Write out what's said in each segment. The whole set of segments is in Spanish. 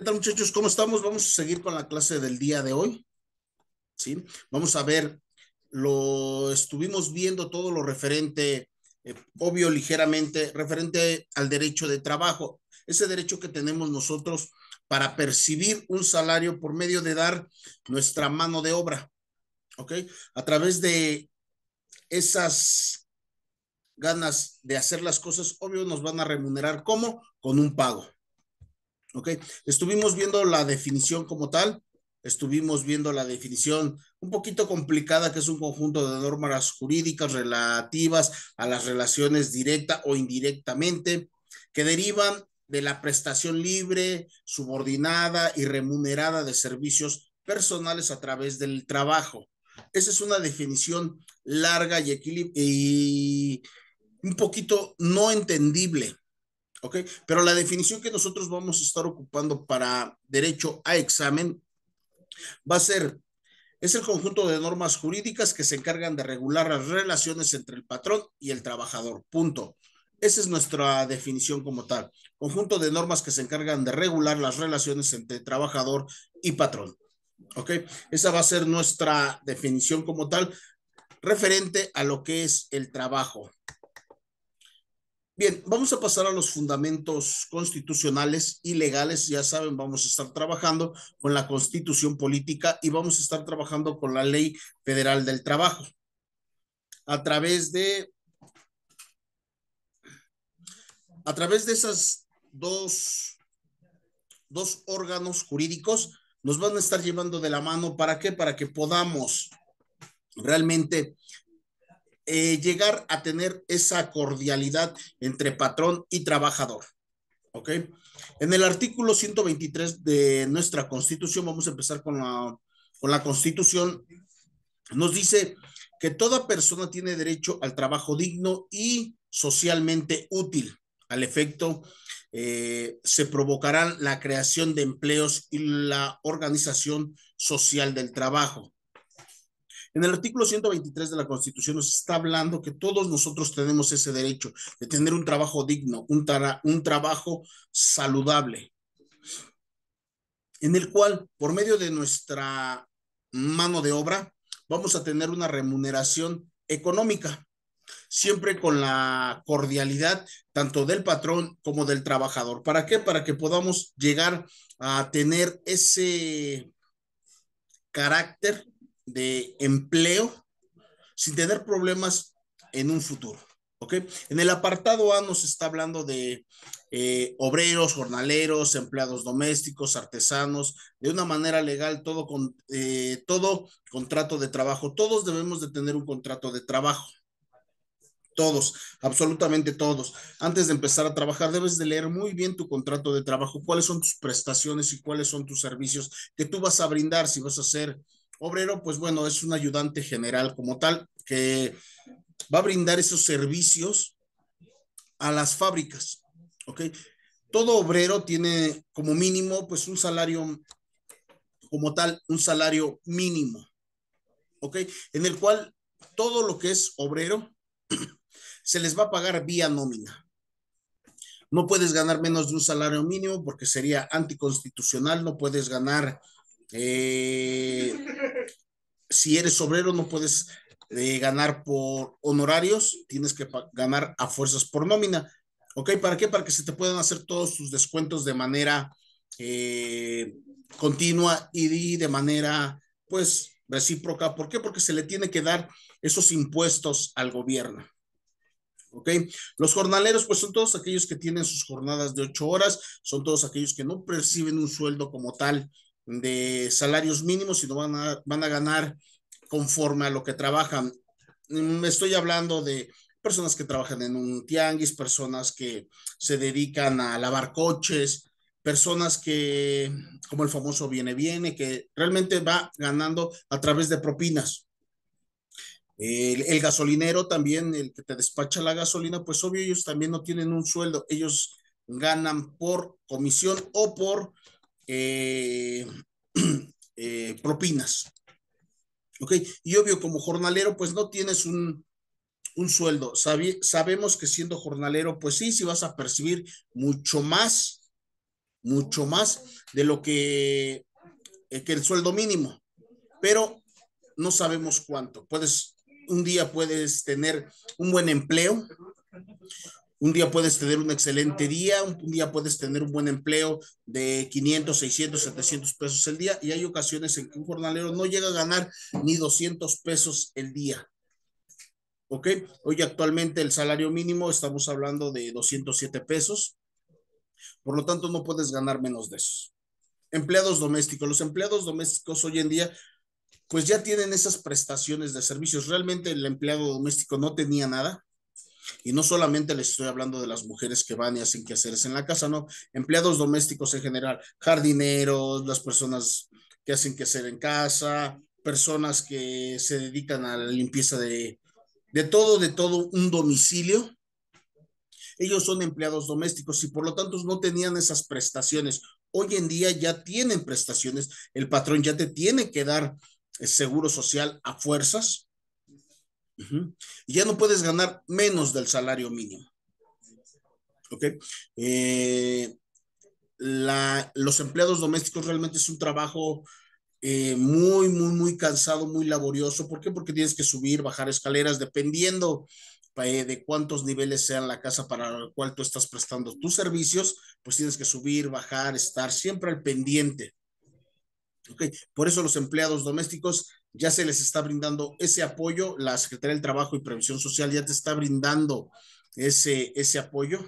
Tal, muchachos? ¿Cómo estamos? Vamos a seguir con la clase del día de hoy, ¿sí? Vamos a ver, lo estuvimos viendo todo lo referente, obvio, ligeramente, referente al derecho de trabajo, ese derecho que tenemos nosotros para percibir un salario por medio de dar nuestra mano de obra, ¿ok? A través de esas ganas de hacer las cosas, obvio, nos van a remunerar. ¿Cómo? Con un pago. ¿Ok? Estuvimos viendo la definición como tal, estuvimos viendo la definición un poquito complicada, que es un conjunto de normas jurídicas relativas a las relaciones directa o indirectamente que derivan de la prestación libre, subordinada y remunerada de servicios personales a través del trabajo. Esa es una definición larga y un poquito no entendible. ¿Ok? Pero la definición que nosotros vamos a estar ocupando para derecho a examen va a ser, es el conjunto de normas jurídicas que se encargan de regular las relaciones entre el patrón y el trabajador. Punto. Esa es nuestra definición como tal. Conjunto de normas que se encargan de regular las relaciones entre trabajador y patrón. ¿Ok? Esa va a ser nuestra definición como tal, referente a lo que es el trabajo. Bien, vamos a pasar a los fundamentos constitucionales y legales. Ya saben, vamos a estar trabajando con la Constitución política y vamos a estar trabajando con la Ley Federal del Trabajo. A través de, a través de esas dos órganos jurídicos nos van a estar llevando de la mano. ¿Para qué? Para que podamos realmente llegar a tener esa cordialidad entre patrón y trabajador. ¿Ok? En el artículo 123 de nuestra Constitución, vamos a empezar con la Constitución, nos dice que toda persona tiene derecho al trabajo digno y socialmente útil. Al efecto, se provocará la creación de empleos y la organización social del trabajo. En el artículo 123 de la Constitución nos está hablando que todos nosotros tenemos ese derecho de tener un trabajo digno, un trabajo saludable, en el cual, por medio de nuestra mano de obra, vamos a tener una remuneración económica, siempre con la cordialidad tanto del patrón como del trabajador. ¿Para qué? Para que podamos llegar a tener ese carácter de empleo sin tener problemas en un futuro. ¿Ok? En el apartado A nos está hablando de obreros, jornaleros, empleados domésticos, artesanos, de una manera legal, todo contrato de trabajo. Todos debemos de tener un contrato de trabajo. Todos, absolutamente todos. Antes de empezar a trabajar, debes de leer muy bien tu contrato de trabajo, cuáles son tus prestaciones y cuáles son tus servicios que tú vas a brindar. Si vas a ser obrero, pues bueno, es un ayudante general como tal que va a brindar esos servicios a las fábricas, ¿ok? Todo obrero tiene como mínimo, pues un salario como tal, un salario mínimo, ¿ok? En el cual todo lo que es obrero se les va a pagar vía nómina. No puedes ganar menos de un salario mínimo porque sería anticonstitucional, no puedes ganar, eh, si eres obrero, no puedes ganar por honorarios, tienes que ganar a fuerzas por nómina. ¿Ok? ¿Para qué? Para que se te puedan hacer todos tus descuentos de manera eh, continua y de manera, pues, recíproca. ¿Por qué? Porque se le tiene que dar esos impuestos al gobierno. ¿Ok? Los jornaleros, pues son todos aquellos que tienen sus jornadas de 8 horas, son todos aquellos que no perciben un sueldo como tal de salarios mínimos, sino van a ganar conforme a lo que trabajan. Me estoy hablando de personas que trabajan en un tianguis, personas que se dedican a lavar coches, personas que, como el famoso viene, que realmente va ganando a través de propinas. El gasolinero también, el que te despacha la gasolina, pues obvio ellos también no tienen un sueldo, ellos ganan por comisión o por eh, propinas. ¿Ok? Y obvio, como jornalero, pues no tienes un sueldo. Sabemos que siendo jornalero, pues sí, sí vas a percibir mucho más mucho más de lo que el sueldo mínimo, pero no sabemos cuánto. Un día puedes tener un buen empleo, un día puedes tener un excelente día, un día puedes tener un buen empleo de 500, 600, 700 pesos el día, y hay ocasiones en que un jornalero no llega a ganar ni 200 pesos el día. ¿Ok? Hoy actualmente el salario mínimo estamos hablando de 207 pesos, por lo tanto no puedes ganar menos de eso. Empleados domésticos. Los empleados domésticos hoy en día pues ya tienen esas prestaciones de servicios. Realmente el empleado doméstico no tenía nada. Y no solamente les estoy hablando de las mujeres que van y hacen quehaceres en la casa, no. Empleados domésticos en general, jardineros, las personas que hacen quehacer en casa, personas que se dedican a la limpieza de todo un domicilio. Ellos son empleados domésticos y por lo tanto no tenían esas prestaciones. Hoy en día ya tienen prestaciones, el patrón ya te tiene que dar seguro social a fuerzas. Y ya no puedes ganar menos del salario mínimo. ¿Ok? Eh, los empleados domésticos realmente es un trabajo muy cansado, muy laborioso. ¿Por qué? Porque tienes que subir, bajar escaleras, dependiendo de cuántos niveles sean la casa para la cual tú estás prestando tus servicios, pues tienes que subir, bajar, estar siempre al pendiente. Okay. Por eso los empleados domésticos ya se les está brindando ese apoyo, la Secretaría del Trabajo y Previsión Social ya te está brindando ese apoyo.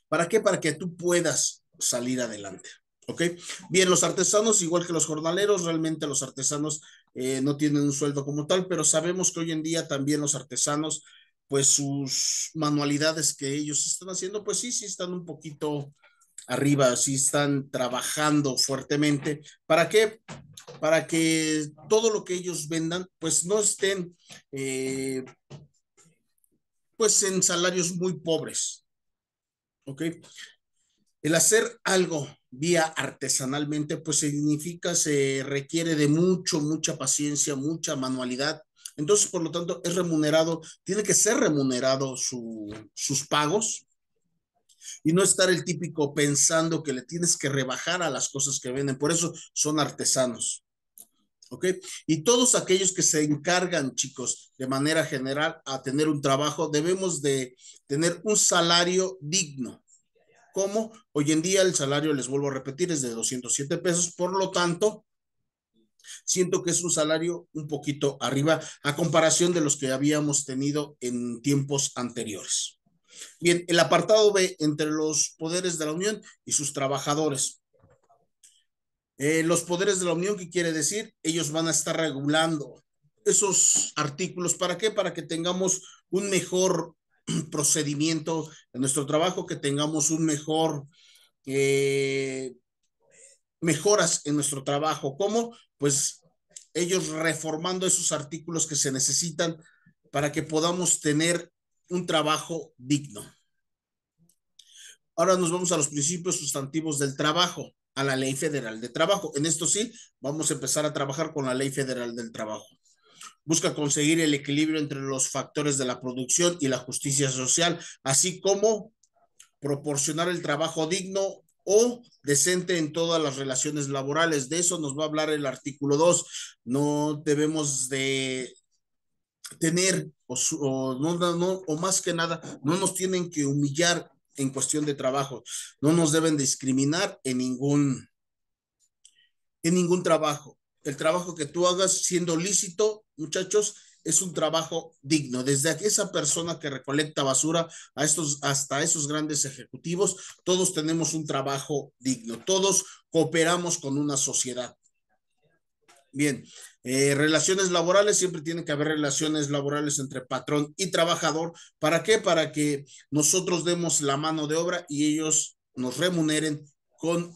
¿Para qué? Para que tú puedas salir adelante. ¿Ok? Bien, los artesanos, igual que los jornaleros, realmente los artesanos no tienen un sueldo como tal, pero sabemos que hoy en día también los artesanos, pues sus manualidades que ellos están haciendo, pues sí están un poquito arriba, sí están trabajando fuertemente. ¿Para qué? Para que todo lo que ellos vendan, pues no estén, pues en salarios muy pobres. ¿Ok? El hacer algo vía artesanalmente, pues significa, se requiere de mucha paciencia, mucha manualidad. Entonces, por lo tanto, es remunerado, tiene que ser remunerado sus pagos y no estar el típico pensando que le tienes que rebajar a las cosas que venden. Por eso son artesanos. ¿Ok? Y todos aquellos que se encargan, chicos, de manera general a tener un trabajo, debemos de tener un salario digno. ¿Cómo? Hoy en día el salario, les vuelvo a repetir, es de 207 pesos, por lo tanto, siento que es un salario un poquito arriba a comparación de los que habíamos tenido en tiempos anteriores. Bien, el apartado B, entre los poderes de la Unión y sus trabajadores. Los poderes de la Unión, ¿qué quiere decir? Ellos van a estar regulando esos artículos. ¿Para qué? Para que tengamos un mejor procedimiento en nuestro trabajo, que tengamos un mejor mejoras en nuestro trabajo. ¿Cómo? Pues ellos reformando esos artículos que se necesitan para que podamos tener un trabajo digno. Ahora nos vamos a los principios sustantivos del trabajo, a la Ley Federal de Trabajo. En esto sí, vamos a empezar a trabajar con la Ley Federal del Trabajo. Busca conseguir el equilibrio entre los factores de la producción y la justicia social, así como proporcionar el trabajo digno o decente en todas las relaciones laborales. De eso nos va a hablar el artículo 2. No debemos de tener, o más que nada, no nos tienen que humillar en cuestión de trabajo, no nos deben discriminar en ningún trabajo. El trabajo que tú hagas siendo lícito, muchachos, es un trabajo digno. Desde esa persona que recolecta basura hasta esos grandes ejecutivos, todos tenemos un trabajo digno. Todos cooperamos con una sociedad. Bien, relaciones laborales, siempre tiene que haber relaciones laborales entre patrón y trabajador. ¿Para qué? Para que nosotros demos la mano de obra y ellos nos remuneren con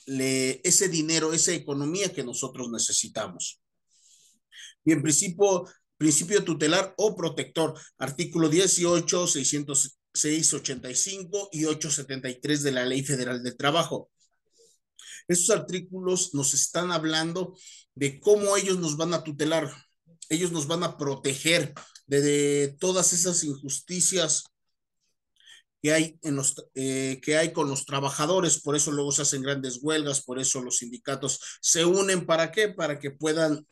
ese dinero, esa economía que nosotros necesitamos. Bien, principio tutelar o protector, artículo 18, 685 y 873 de la Ley Federal del Trabajo. Estos artículos nos están hablando de cómo ellos nos van a tutelar, ellos nos van a proteger de todas esas injusticias que hay con los trabajadores. Por eso luego se hacen grandes huelgas, por eso los sindicatos se unen. ¿Para qué? Para que puedan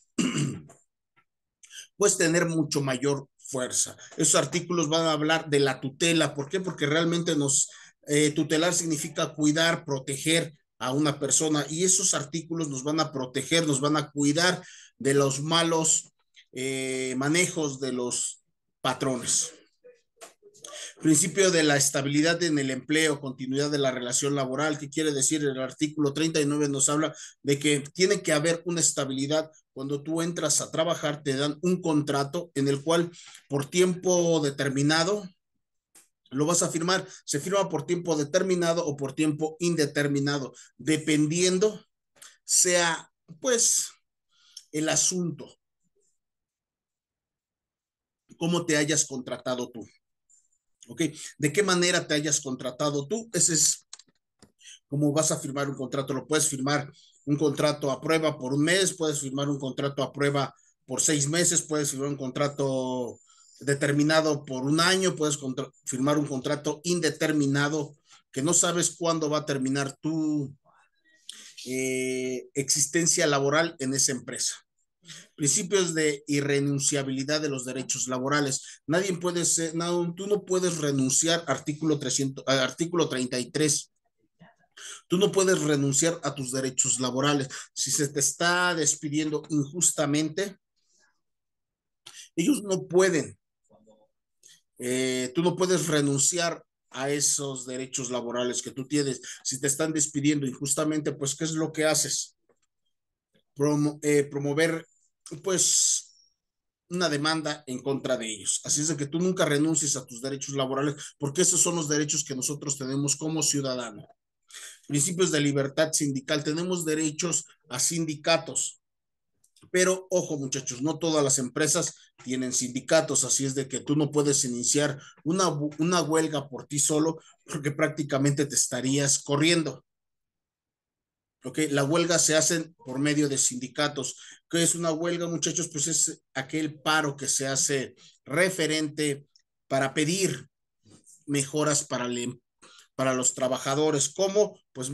pues tener mucho mayor fuerza. Esos artículos van a hablar de la tutela. ¿Por qué? Porque realmente tutelar significa cuidar, proteger a una persona, y esos artículos nos van a proteger, nos van a cuidar de los malos manejos de los patrones. Principio de la estabilidad en el empleo, continuidad de la relación laboral. ¿Qué quiere decir? El artículo 39 nos habla de que tiene que haber una estabilidad. Cuando tú entras a trabajar, te dan un contrato en el cual por tiempo determinado lo vas a firmar. Se firma por tiempo determinado o por tiempo indeterminado, dependiendo sea pues el asunto, cómo te hayas contratado tú. ¿Ok? ¿De qué manera te hayas contratado tú? Ese es cómo vas a firmar un contrato. Lo puedes firmar un contrato a prueba por un mes, puedes firmar un contrato a prueba por 6 meses, puedes firmar un contrato determinado por un año, puedes firmar un contrato indeterminado que no sabes cuándo va a terminar tu existencia laboral en esa empresa. Principios de irrenunciabilidad de los derechos laborales. Nadie puede ser, no, tú no puedes renunciar, artículo 33. Tú no puedes renunciar a tus derechos laborales. Si se te está despidiendo injustamente, ellos no pueden. Tú no puedes renunciar a esos derechos laborales que tú tienes. Si te están despidiendo injustamente, pues, ¿qué es lo que haces? Promover, pues, una demanda en contra de ellos. Así es de que tú nunca renuncies a tus derechos laborales, porque esos son los derechos que nosotros tenemos como ciudadanos. Principios de libertad sindical. Tenemos derechos a sindicatos, pero ojo muchachos, no todas las empresas tienen sindicatos, así es de que tú no puedes iniciar una huelga por ti solo, porque prácticamente te estarías corriendo. ¿Ok? La huelga se hace por medio de sindicatos. ¿Qué es una huelga, muchachos? Pues es aquel paro que se hace referente para pedir mejoras para los trabajadores. ¿Cómo? Pues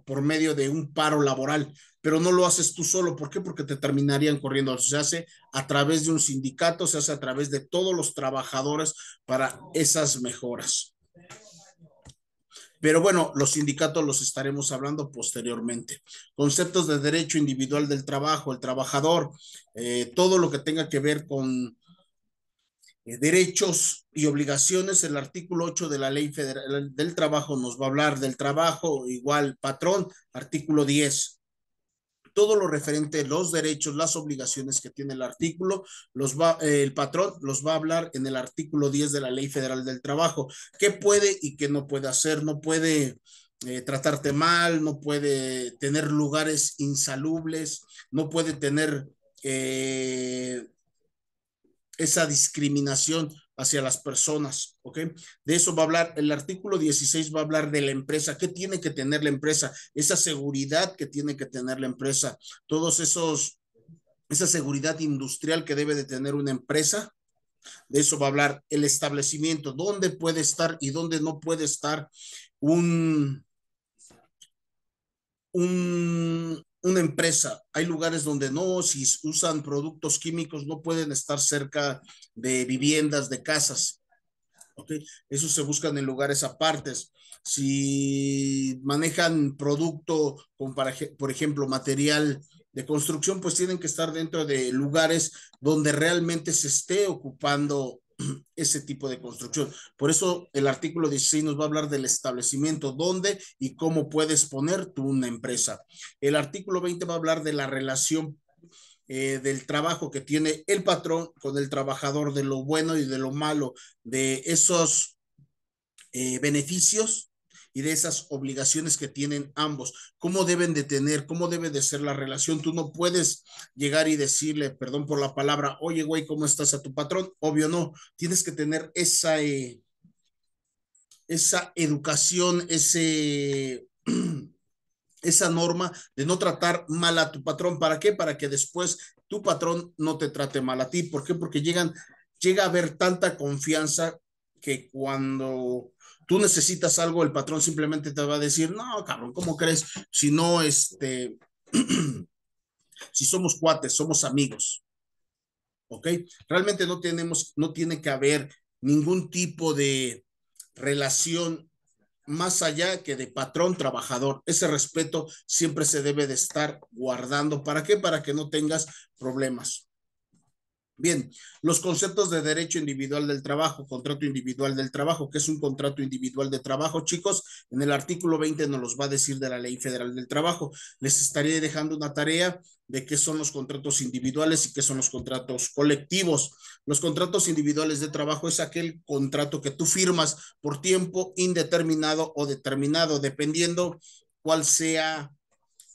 por medio de un paro laboral, pero no lo haces tú solo. ¿Por qué? Porque te terminarían corriendo. Se hace a través de un sindicato, se hace a través de todos los trabajadores para esas mejoras. Pero bueno, los sindicatos los estaremos hablando posteriormente. Conceptos de derecho individual del trabajo, el trabajador, todo lo que tenga que ver con derechos y obligaciones. El artículo 8 de la Ley Federal del Trabajo nos va a hablar del trabajo igual patrón. Artículo 10. Todo lo referente, los derechos, las obligaciones que tiene el artículo, el patrón los va a hablar en el artículo 10 de la Ley Federal del Trabajo. ¿Qué puede y qué no puede hacer? No puede tratarte mal, no puede tener lugares insalubres, no puede tener esa discriminación hacia las personas, ¿ok? De eso va a hablar, el artículo 16 va a hablar de la empresa, qué tiene que tener la empresa, esa seguridad que tiene que tener la empresa, esa seguridad industrial que debe de tener una empresa. De eso va a hablar el establecimiento, dónde puede estar y dónde no puede estar un, una empresa. Hay lugares donde no, si usan productos químicos, no pueden estar cerca de viviendas, de casas. ¿Ok? Eso se buscan en lugares apartes. Si manejan producto con, por ejemplo, material de construcción, pues tienen que estar dentro de lugares donde realmente se esté ocupando ese tipo de construcción. Por eso el artículo 16 nos va a hablar del establecimiento, dónde y cómo puedes poner tú una empresa. El artículo 20 va a hablar de la relación del trabajo que tiene el patrón con el trabajador, de lo bueno y de lo malo, de esos beneficios y de esas obligaciones que tienen ambos, cómo deben de tener, cómo debe de ser la relación. Tú no puedes llegar y decirle, perdón por la palabra, oye, güey, ¿cómo estás a tu patrón? Obvio no, tienes que tener esa educación, esa norma de no tratar mal a tu patrón. ¿Para qué? Para que después tu patrón no te trate mal a ti. ¿Por qué? Porque llega a haber tanta confianza que cuando Tú necesitas algo, el patrón simplemente te va a decir, no, cabrón, ¿cómo crees? Si no, si somos cuates, somos amigos, ¿ok? Realmente no tiene que haber ningún tipo de relación más allá que de patrón-trabajador. Ese respeto siempre se debe de estar guardando. ¿Para qué? Para que no tengas problemas. Bien, los conceptos de derecho individual del trabajo, contrato individual del trabajo. ¿Qué es un contrato individual de trabajo, chicos? En el artículo 20 nos los va a decir de la Ley Federal del Trabajo. Les estaré dejando una tarea de qué son los contratos individuales y qué son los contratos colectivos. Los contratos individuales de trabajo es aquel contrato que tú firmas por tiempo indeterminado o determinado, dependiendo cuál sea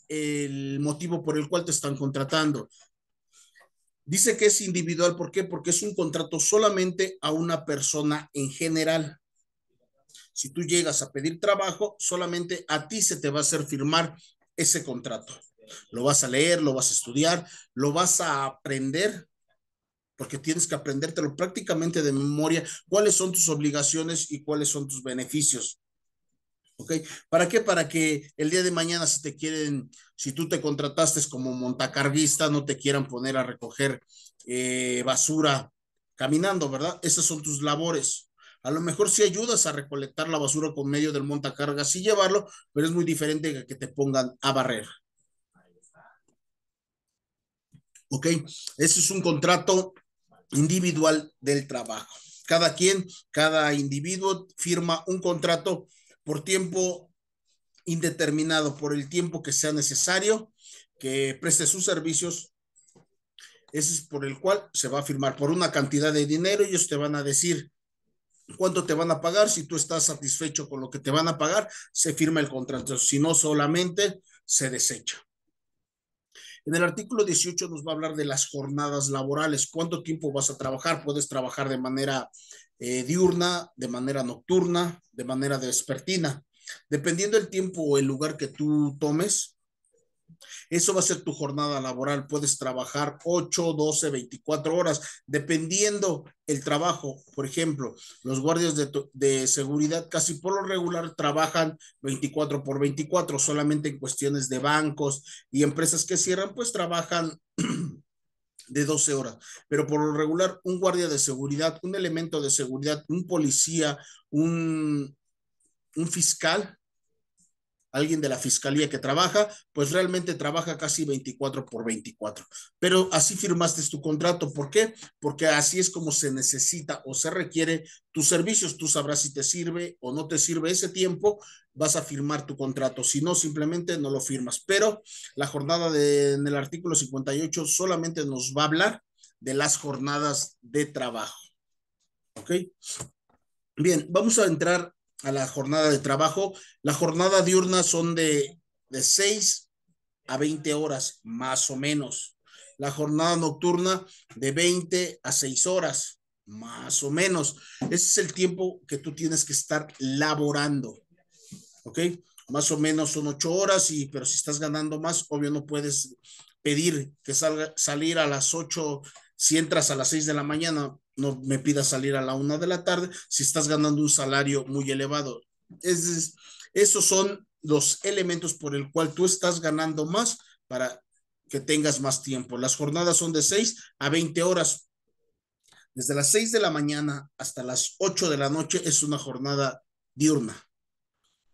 el motivo por el cual te están contratando. Dice que es individual, ¿por qué? Porque es un contrato solamente a una persona en general. Si tú llegas a pedir trabajo, solamente a ti se te va a hacer firmar ese contrato. Lo vas a leer, lo vas a estudiar, lo vas a aprender, porque tienes que aprendértelo prácticamente de memoria, cuáles son tus obligaciones y cuáles son tus beneficios. ¿Ok? ¿Para qué? Para que el día de mañana si te quieren, si tú te contrataste como montacarguista, no te quieran poner a recoger basura caminando, ¿verdad? Esas son tus labores. A lo mejor si ayudas a recolectar la basura con medio del montacargas y llevarlo, pero es muy diferente que te pongan a barrer. ¿Ok? Ese es un contrato individual del trabajo. Cada quien, cada individuo firma un contrato por tiempo indeterminado, por el tiempo que sea necesario, que preste sus servicios. Ese es por el cual se va a firmar por una cantidad de dinero. Ellos te van a decir cuánto te van a pagar. Si tú estás satisfecho con lo que te van a pagar, se firma el contrato. Si no, solamente se desecha. En el artículo 18 nos va a hablar de las jornadas laborales. ¿Cuánto tiempo vas a trabajar? Puedes trabajar de manera diurna, de manera nocturna, de manera vespertina. Dependiendo del tiempo o el lugar que tú tomes, eso va a ser tu jornada laboral. Puedes trabajar 8, 12, 24 horas, dependiendo el trabajo. Por ejemplo, los guardias de seguridad casi por lo regular trabajan 24 por 24, solamente en cuestiones de bancos y empresas que cierran, pues trabajan de 12 horas. Pero por lo regular, un guardia de seguridad, un elemento de seguridad, un policía, un fiscal, alguien de la fiscalía que trabaja, pues realmente trabaja casi 24 por 24. Pero así firmaste tu contrato. ¿Por qué? Porque así es como se necesita o se requiere tus servicios. Tú sabrás si te sirve o no te sirve ese tiempo, vas a firmar tu contrato. Si no, simplemente no lo firmas. Pero la jornada en el artículo 58 solamente nos va a hablar de las jornadas de trabajo. ¿Ok? Bien, vamos a entrar a la jornada de trabajo. La jornada diurna son de 6 a 20 horas, más o menos. La jornada nocturna de 20 a 6 horas, más o menos. Ese es el tiempo que tú tienes que estar laborando, ¿ok? Más o menos son 8 horas, pero si estás ganando más, obvio no puedes pedir que salir a las 8. Si entras a las 6 de la mañana, no me pidas salir a la 1 de la tarde si estás ganando un salario muy elevado. Esos son los elementos por el cual tú estás ganando más para que tengas más tiempo. Las jornadas son de 6 a 20 horas. Desde las 6 de la mañana hasta las 8 de la noche es una jornada diurna.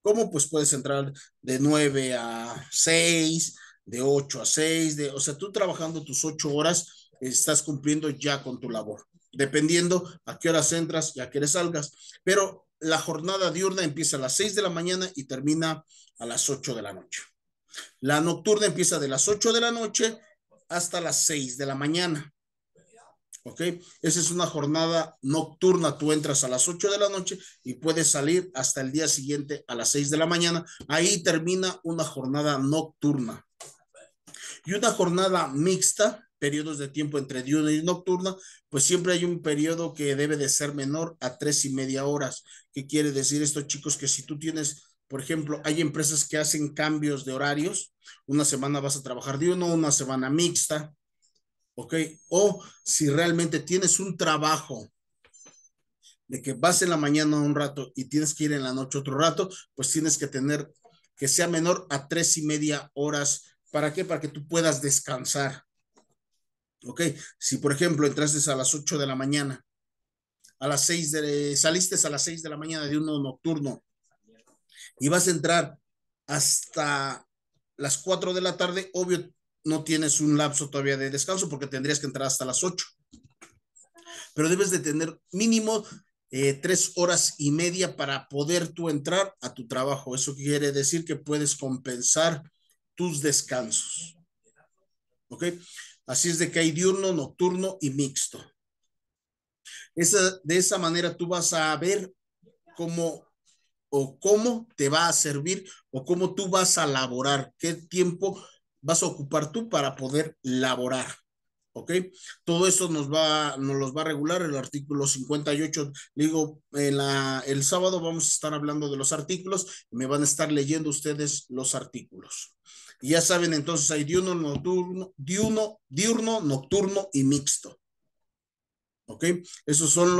¿Cómo? Pues puedes entrar de 9 a 6, de 8 a 6, o sea, tú trabajando tus 8 horas, estás cumpliendo ya con tu labor, dependiendo a qué horas entras y a qué horas salgas. Pero la jornada diurna empieza a las 6 de la mañana y termina a las 8 de la noche. La nocturna empieza de las 8 de la noche hasta las 6 de la mañana. ¿Ok? Esa es una jornada nocturna. Tú entras a las 8 de la noche y puedes salir hasta el día siguiente a las 6 de la mañana. Ahí termina una jornada nocturna. Y una jornada mixta, periodos de tiempo entre diurna y nocturna, pues siempre hay un periodo que debe de ser menor a 3:30 horas. ¿Qué quiere decir esto, chicos? Que si tú tienes, por ejemplo, hay empresas que hacen cambios de horarios. Una semana vas a trabajar diurno, una semana mixta. ¿Ok? O si realmente tienes un trabajo de que vas en la mañana un rato y tienes que ir en la noche otro rato, pues tienes que tener que sea menor a 3:30 horas. ¿Para qué? Para que tú puedas descansar. ¿Ok? Si, por ejemplo, entraste a las 8 de la mañana, saliste a las 6 de la mañana de uno nocturno y vas a entrar hasta las 4 de la tarde, obvio, no tienes un lapso todavía de descanso porque tendrías que entrar hasta las 8, pero debes de tener mínimo 3 horas y media para poder tú entrar a tu trabajo. Eso quiere decir que puedes compensar tus descansos. ¿Ok? Así es de que hay diurno, nocturno y mixto. De esa manera tú vas a ver cómo o cómo te va a servir o cómo tú vas a laborar, qué tiempo vas a ocupar tú para poder laborar. ¿Ok? Todo eso nos los va a regular el artículo 58. Digo, el sábado vamos a estar hablando de los artículos, me van a estar leyendo ustedes los artículos. Y ya saben, entonces hay diurno, nocturno y mixto. ¿Ok? Esos son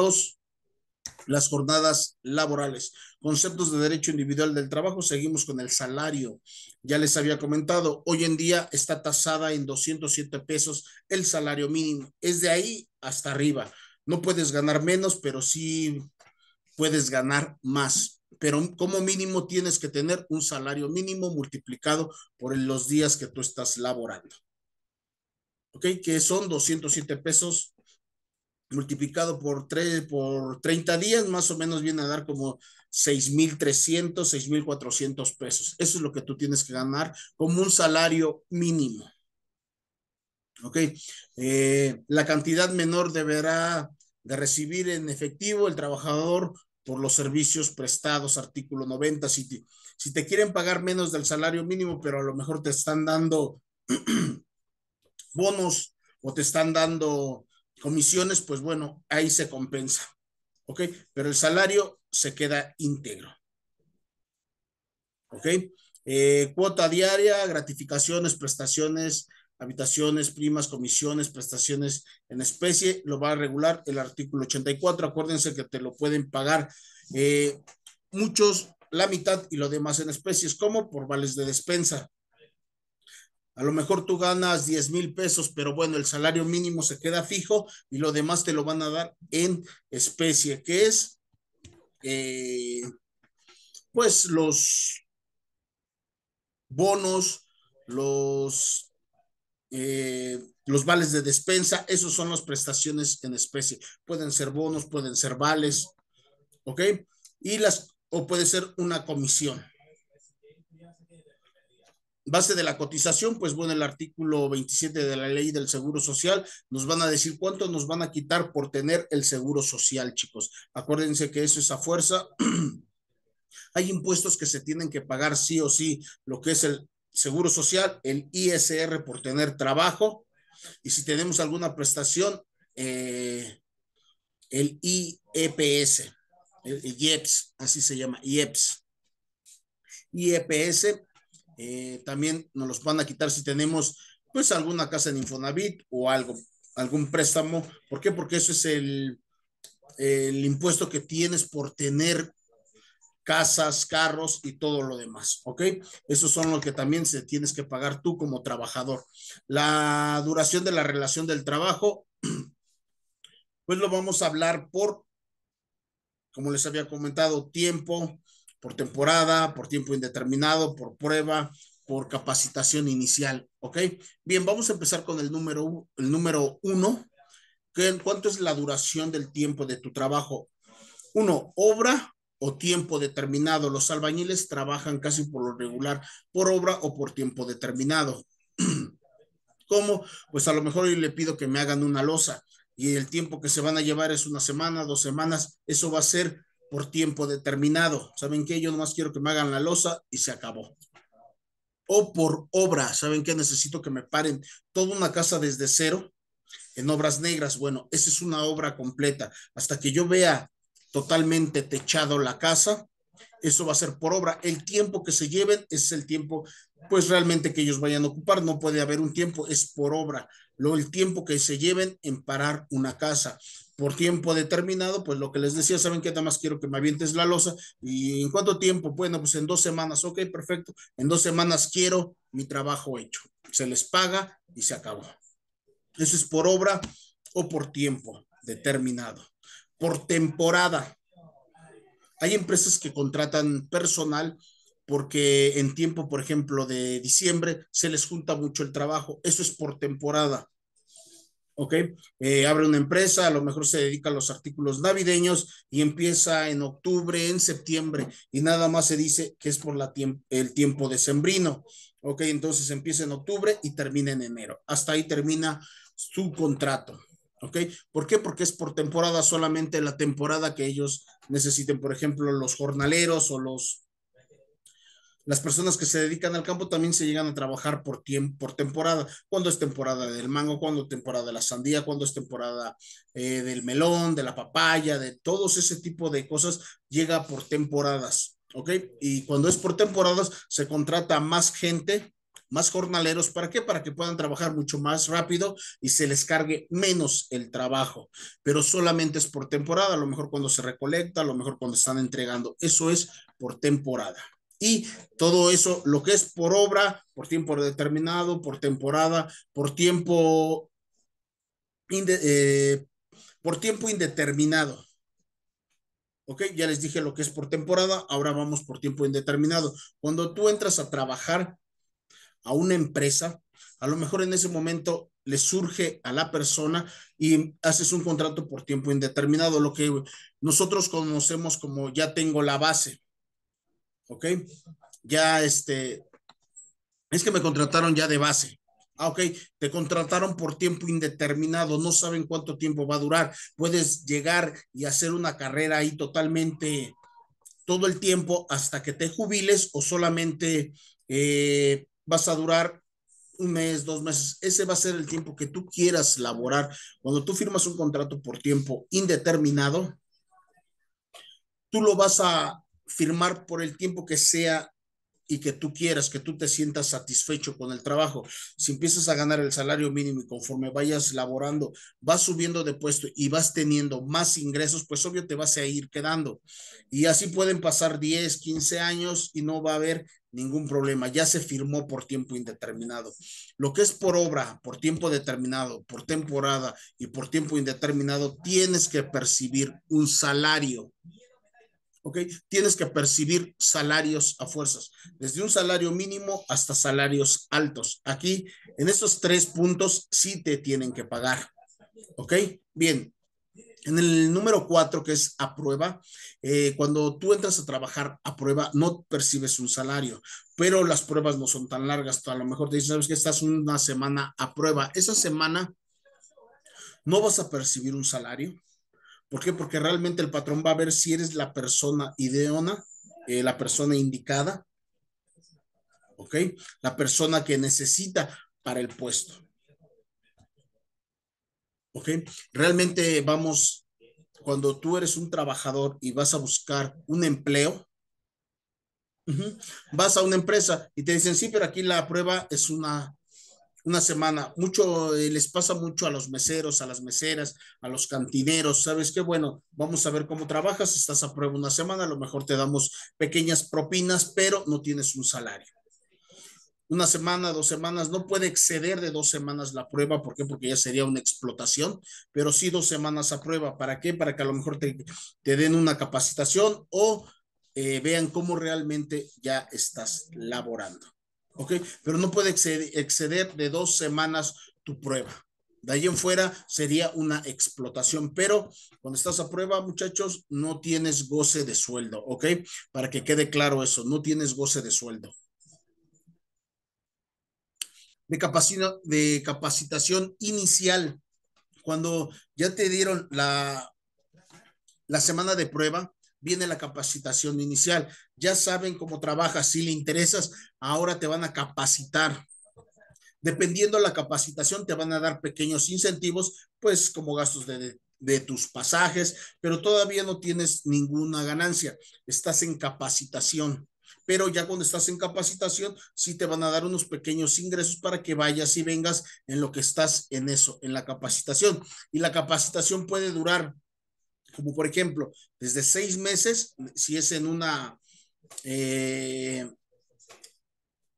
las jornadas laborales. Conceptos de derecho individual del trabajo, seguimos con el salario. Ya les había comentado, hoy en día está tasada en 207 pesos el salario mínimo. Es de ahí hasta arriba. No puedes ganar menos, pero sí puedes ganar más. Pero como mínimo tienes que tener un salario mínimo multiplicado por los días que tú estás laborando. ¿Ok? Que son 207 pesos multiplicado por 30 días, más o menos viene a dar como 6,300, 6,400 pesos. Eso es lo que tú tienes que ganar como un salario mínimo. ¿Ok? La cantidad menor deberá de recibir en efectivo el trabajador por los servicios prestados, artículo 90. Si te quieren pagar menos del salario mínimo, pero a lo mejor te están dando bonos o te están dando comisiones, pues bueno, ahí se compensa. ¿Ok? Pero el salario se queda íntegro. ¿Ok? Cuota diaria, gratificaciones, prestaciones, habitaciones, primas, comisiones, prestaciones en especie, lo va a regular el artículo 84. Acuérdense que te lo pueden pagar muchos, la mitad y lo demás en especies, como por vales de despensa. A lo mejor tú ganas 10,000 pesos, pero bueno, el salario mínimo se queda fijo y lo demás te lo van a dar en especie, que es pues bonos, los vales de despensa, esos son las prestaciones en especie. Pueden ser bonos, pueden ser vales, ¿ok? O puede ser una comisión. Base de la cotización, pues bueno, el artículo 27 de la ley del Seguro Social nos van a decir cuánto nos van a quitar por tener el Seguro Social, chicos. Acuérdense que eso es a fuerza. Hay impuestos que se tienen que pagar sí o sí, lo que es el Seguro Social, el ISR por tener trabajo, y si tenemos alguna prestación, el IEPS, el IEPS, así se llama, IEPS. IEPS también nos los van a quitar si tenemos pues alguna casa en Infonavit o algún préstamo. ¿Por qué? Porque eso es el impuesto que tienes por tener casas, carros y todo lo demás, ¿ok? Esos son los que también se tienes que pagar tú como trabajador. La duración de la relación del trabajo, pues lo vamos a hablar como les había comentado, tiempo, por temporada, por tiempo indeterminado, por prueba, por capacitación inicial, ¿ok? Bien, vamos a empezar con el número uno. ¿Cuánto es la duración del tiempo de tu trabajo? Uno, obra o tiempo determinado. Los albañiles trabajan casi por lo regular por obra o por tiempo determinado. ¿Cómo? Pues a lo mejor yo le pido que me hagan una losa y el tiempo que se van a llevar es una semana, 2 semanas. Eso va a ser por tiempo determinado. ¿Saben qué? Yo nomás quiero que me hagan la losa y se acabó. O por obra. ¿Saben qué? Necesito que me paren toda una casa desde cero en obras negras. Bueno, esa es una obra completa. Hasta que yo vea totalmente techado la casa, eso va a ser por obra. El tiempo que se lleven es el tiempo, pues realmente que ellos vayan a ocupar. No puede haber un tiempo, es por obra. El tiempo que se lleven en parar una casa. por tiempo determinado, pues lo que les decía, saben que nada más quiero que me avientes la losa. ¿Y en cuánto tiempo? Bueno, pues en 2 semanas. Ok, perfecto. En 2 semanas quiero mi trabajo hecho. Se les paga y se acabó. Eso es por obra o por tiempo determinado. Por temporada. Hay empresas que contratan personal porque en tiempo, por ejemplo, de diciembre se les junta mucho el trabajo. Eso es por temporada. ¿Ok? Abre una empresa, a lo mejor se dedica a los artículos navideños y empieza en octubre, en septiembre, y nada más se dice que es por el tiempo decembrino. ¿Ok? Entonces empieza en octubre y termina en enero. Hasta ahí termina su contrato. ¿Ok? ¿Por qué? Porque es por temporada, solamente la temporada que ellos necesiten. Por ejemplo, los jornaleros o las personas que se dedican al campo también se llegan a trabajar por tiempo, por temporada. Cuando es temporada del mango, cuando es temporada de la sandía, cuando es temporada del melón, de la papaya, de todos ese tipo de cosas, llega por temporadas. ¿Ok? Y cuando es por temporadas, se contrata más gente, más jornaleros. ¿Para qué? Para que puedan trabajar mucho más rápido y se les cargue menos el trabajo. Pero solamente es por temporada, a lo mejor cuando se recolecta, a lo mejor cuando están entregando. Eso es por temporada. Y todo eso, lo que es por obra, por tiempo determinado, por temporada, inde- eh, por tiempo indeterminado. ¿Ok? Ya les dije lo que es por temporada, ahora vamos por tiempo indeterminado. Cuando tú entras a trabajar a una empresa, a lo mejor en ese momento le surge a la persona y haces un contrato por tiempo indeterminado, lo que nosotros conocemos como ya tengo la base. ¿Ok? Ya es que me contrataron ya de base. Ah, ok, te contrataron por tiempo indeterminado, no saben cuánto tiempo va a durar. Puedes llegar y hacer una carrera ahí totalmente todo el tiempo hasta que te jubiles o solamente vas a durar 1 mes, 2 meses. Ese va a ser el tiempo que tú quieras laborar. Cuando tú firmas un contrato por tiempo indeterminado, tú lo vas a firmar por el tiempo que sea y que tú quieras, que tú te sientas satisfecho con el trabajo. Si empiezas a ganar el salario mínimo y conforme vayas laborando, vas subiendo de puesto y vas teniendo más ingresos, pues obvio te vas a ir quedando. Y así pueden pasar 10, 15 años y no va a haber ningún problema. Ya se firmó por tiempo indeterminado. Lo que es por obra, por tiempo determinado, por temporada y por tiempo indeterminado, tienes que percibir un salario. ¿Ok? Tienes que percibir salarios a fuerzas, desde un salario mínimo hasta salarios altos. Aquí, en estos 3 puntos, sí te tienen que pagar. ¿Ok? Bien. En el número 4, que es a prueba, cuando tú entras a trabajar a prueba, no percibes un salario, pero las pruebas no son tan largas. A lo mejor te dicen, sabes que estás una semana a prueba. Esa semana no vas a percibir un salario. ¿Por qué? Porque realmente el patrón va a ver si eres la persona ideona, la persona indicada, ¿ok? La persona que necesita para el puesto, ¿ok? Realmente vamos, cuando tú eres un trabajador y vas a buscar un empleo, vas a una empresa y te dicen, sí, pero aquí la prueba es una semana. Mucho les pasa mucho a los meseros, a las meseras, a los cantineros. ¿Sabes qué? Bueno, vamos a ver cómo trabajas. Estás a prueba una semana, a lo mejor te damos pequeñas propinas, pero no tienes un salario. Una semana, 2 semanas, no puede exceder de 2 semanas la prueba. ¿Por qué? Porque ya sería una explotación, pero sí 2 semanas a prueba. ¿Para qué? Para que a lo mejor te den una capacitación o vean cómo realmente ya estás laborando. ¿Ok? Pero no puede exceder de 2 semanas tu prueba. De ahí en fuera sería una explotación, pero cuando estás a prueba, muchachos, no tienes goce de sueldo, ¿ok? Para que quede claro eso, no tienes goce de sueldo. De capacitación inicial, cuando ya te dieron la semana de prueba, viene la capacitación inicial. Ya saben cómo trabajas, si le interesas, ahora te van a capacitar. Dependiendo de la capacitación, te van a dar pequeños incentivos, pues como gastos de tus pasajes, pero todavía no tienes ninguna ganancia. Estás en capacitación. pero ya cuando estás en capacitación, sí te van a dar unos pequeños ingresos para que vayas y vengas en lo que estás en eso, en la capacitación. Y la capacitación puede durar, como por ejemplo, desde 6 meses, si es en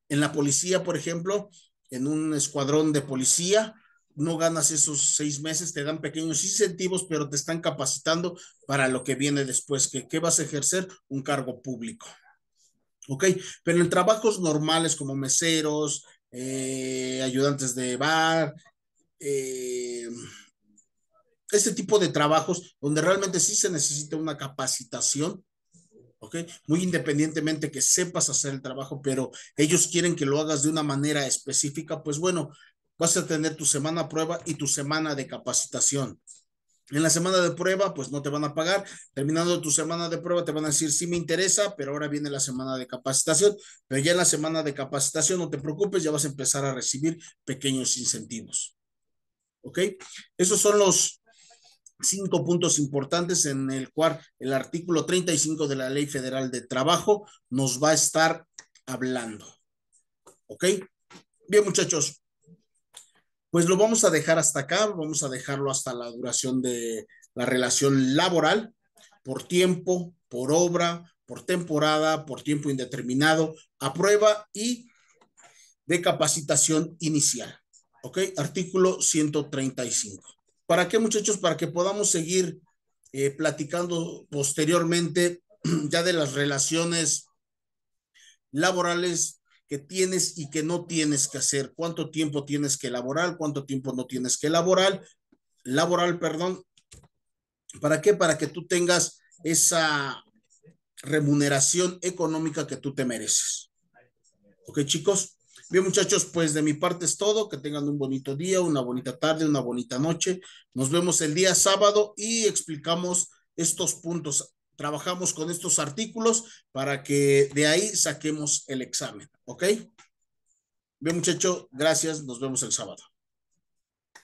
la policía, por ejemplo, en un escuadrón de policía, no ganas esos 6 meses, te dan pequeños incentivos, pero te están capacitando para lo que viene después, que vas a ejercer un cargo público. ¿Ok? Pero en trabajos normales como meseros, ayudantes de bar, eh, este tipo de trabajos donde realmente sí se necesita una capacitación, ¿ok? Muy independientemente que sepas hacer el trabajo, pero ellos quieren que lo hagas de una manera específica, pues bueno, vas a tener tu semana prueba y tu semana de capacitación. En la semana de prueba, pues no te van a pagar. Terminando tu semana de prueba, te van a decir, sí me interesa, pero ahora viene la semana de capacitación. Pero ya en la semana de capacitación, no te preocupes, ya vas a empezar a recibir pequeños incentivos. ¿Ok? Esos son los 5 puntos importantes en el cual el artículo 35 de la Ley Federal de Trabajo nos va a estar hablando. ¿Ok? Bien, muchachos, pues lo vamos a dejar hasta acá, vamos a dejarlo hasta la duración de la relación laboral, por tiempo, por obra, por temporada, por tiempo indeterminado, a prueba y de capacitación inicial. ¿Ok? Artículo 135. ¿Para qué, muchachos? Para que podamos seguir platicando posteriormente ya de las relaciones laborales que tienes y que no tienes que hacer, cuánto tiempo tienes que laborar, cuánto tiempo no tienes que laboral, perdón. ¿Para qué? Para que tú tengas esa remuneración económica que tú te mereces. ¿Ok, chicos? Bien, muchachos, pues de mi parte es todo. Que tengan un bonito día, una bonita tarde, una bonita noche. Nos vemos el día sábado y explicamos estos puntos. Trabajamos con estos artículos para que de ahí saquemos el examen. ¿Ok? Bien, muchachos, gracias. Nos vemos el sábado.